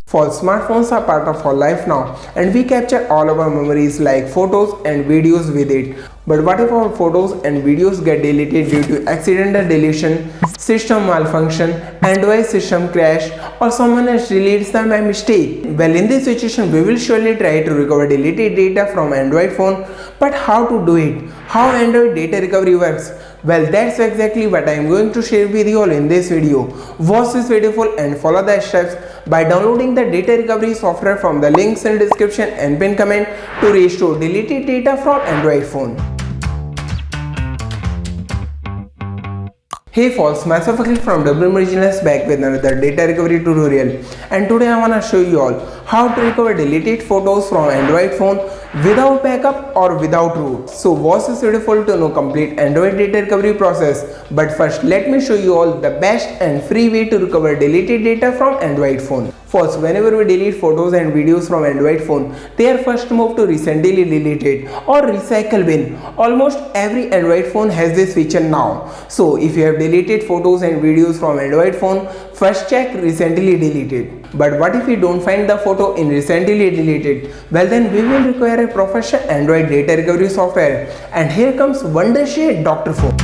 For smartphones are part of our life now, and we capture all of our memories like photos and videos with it. But what if our photos and videos get deleted due to accidental deletion, system malfunction, Android system crash, or someone else deletes them by mistake? Well, in this situation, we will surely try to recover deleted data from Android phone. But how to do it? How Android data recovery works? Well, that's exactly what I am going to share with you all in this video. Watch this video full and follow the steps by downloading the data recovery software from the links in description and pin comment to restore deleted data from Android phone. Hey folks, myself Akhil from Originals back with another data recovery tutorial, and today I wanna show you all how to recover deleted photos from Android phone without backup or without root. So watch this video full to know complete Android data recovery process. But first let me show you all the best and free way to recover deleted data from Android phone. First, whenever we delete photos and videos from Android phone, they are first moved to recently deleted or recycle bin. Almost every Android phone has this feature now. So if you have deleted photos and videos from Android phone, first check recently deleted. But what if you don't find the photo in recently deleted? Well, then we will require a professional Android data recovery software, and here comes Wondershare Dr.fone.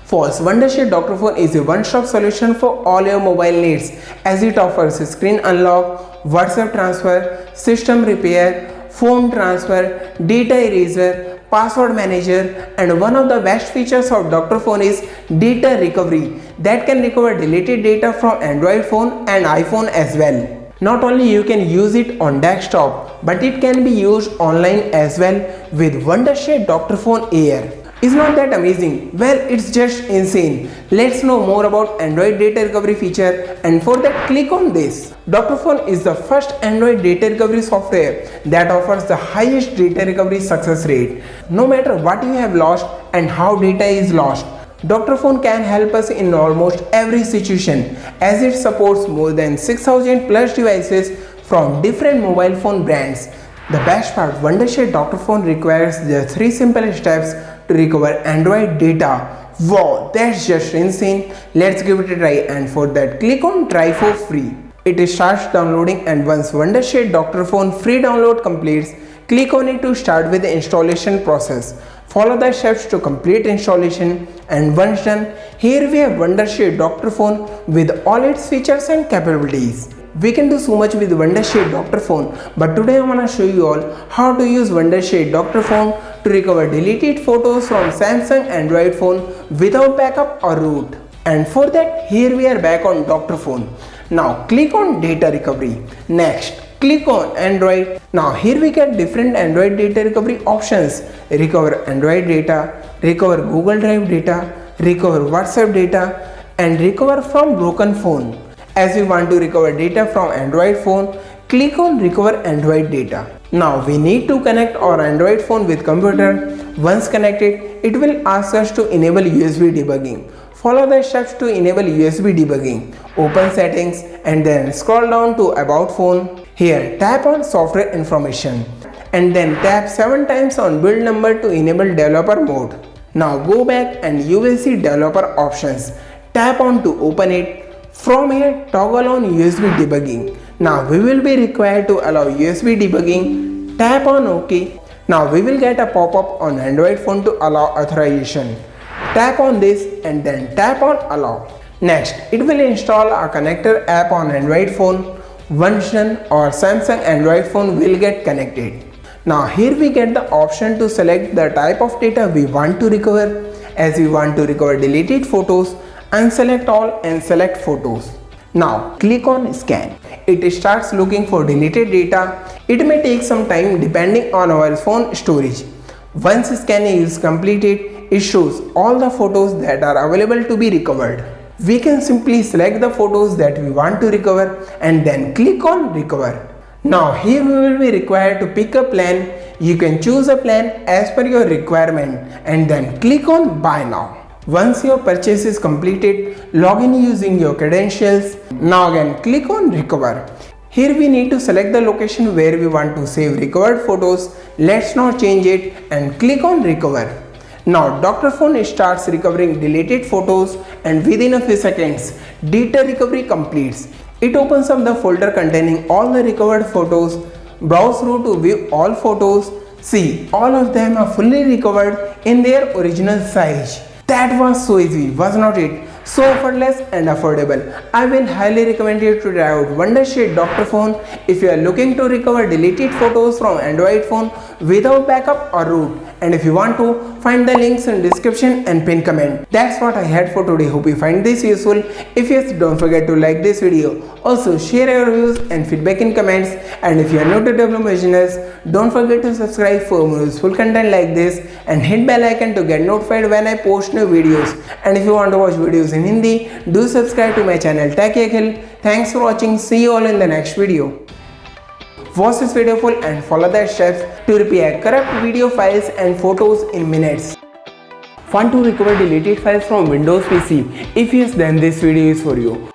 First, Wondershare Dr.fone is a one-stop solution for all your mobile needs, as it offers screen unlock, WhatsApp transfer, system repair, phone transfer, data eraser, password manager, and one of the best features of Dr.fone is data recovery that can recover deleted data from Android phone and iPhone as well. Not only you can use it on desktop, but it can be used online as well with Wondershare Dr.fone Air. Is not that amazing? Well, it's just insane. Let's know more about Android data recovery feature, and for that click on this. Dr.fone is the first Android data recovery software that offers the highest data recovery success rate. No matter what you have lost and how data is lost, Dr.fone can help us in almost every situation, as it supports more than 6,000 plus devices from different mobile phone brands. The best part, Wondershare Dr.fone requires the 3 simple steps to recover Android data. Wow, that's just insane. Let's give it a try, and for that click on try for free. It starts downloading, and once Wondershare Dr.fone free download completes, click on it to start with the installation process. Follow the steps to complete installation, and once done, here we have Wondershare Dr.fone with all its features and capabilities. We can do so much with Wondershare Dr.fone, but today I want to show you all how to use Wondershare Dr.fone to recover deleted photos from Samsung Android phone without backup or root. And for that, here we are back on Dr.fone. Now click on data recovery. Next, click on Android. Now here we get different Android data recovery options: recover Android data, recover Google Drive data, recover WhatsApp data, and recover from broken phone. As we want to recover data from Android phone, click on recover Android data. Now we need to connect our Android phone with computer. Once connected, it will ask us to enable USB debugging. Follow the steps to enable USB debugging. Open settings and then scroll down to about phone. Here tap on software information and then tap 7 times on build number to enable developer mode. Now go back and you will see developer options. Tap on to open it. From here, toggle on USB debugging. Now we will be required to allow USB debugging. Tap on OK. Now we will get a pop-up on Android phone to allow authorization. Tap on this and then tap on allow. Next, it will install a connector app on Android phone. Once done, our Samsung Android phone will get connected. Now here we get the option to select the type of data we want to recover. As we want to recover deleted photos, unselect all and select photos. Now click on scan. It starts looking for deleted data. It may take some time depending on our phone storage. Once scanning is completed, it shows all the photos that are available to be recovered. We can simply select the photos that we want to recover and then click on recover. Now here we will be required to pick a plan. You can choose a plan as per your requirement and then click on buy now. Once your purchase is completed, log in using your credentials. Now again click on recover. Here we need to select the location where we want to save recovered photos. Let's not change it and click on recover. Now Dr.fone starts recovering deleted photos and within a few seconds, data recovery completes. It opens up the folder containing all the recovered photos, browse through to view all photos. See, all of them are fully recovered in their original size. That was so easy, was not it? So effortless and affordable. I will highly recommend you to try out Wondershare Dr.fone if you are looking to recover deleted photos from Android phone without backup or root. And if you want to, find the links in description and pin comment. That's what I had for today. Hope you find this useful. If yes, don't forget to like this video. Also share your views and feedback in comments. And if you are new to development business, don't forget to subscribe for more useful content like this and hit bell icon to get notified when I post new videos. And if you want to watch videos in Hindi, do subscribe to my channel Tech Akhil. Thanks for watching. See you all in the next video. Watch this video full and follow the steps to repair corrupt video files and photos in minutes. Want to recover deleted files from Windows PC? If yes, then this video is for you.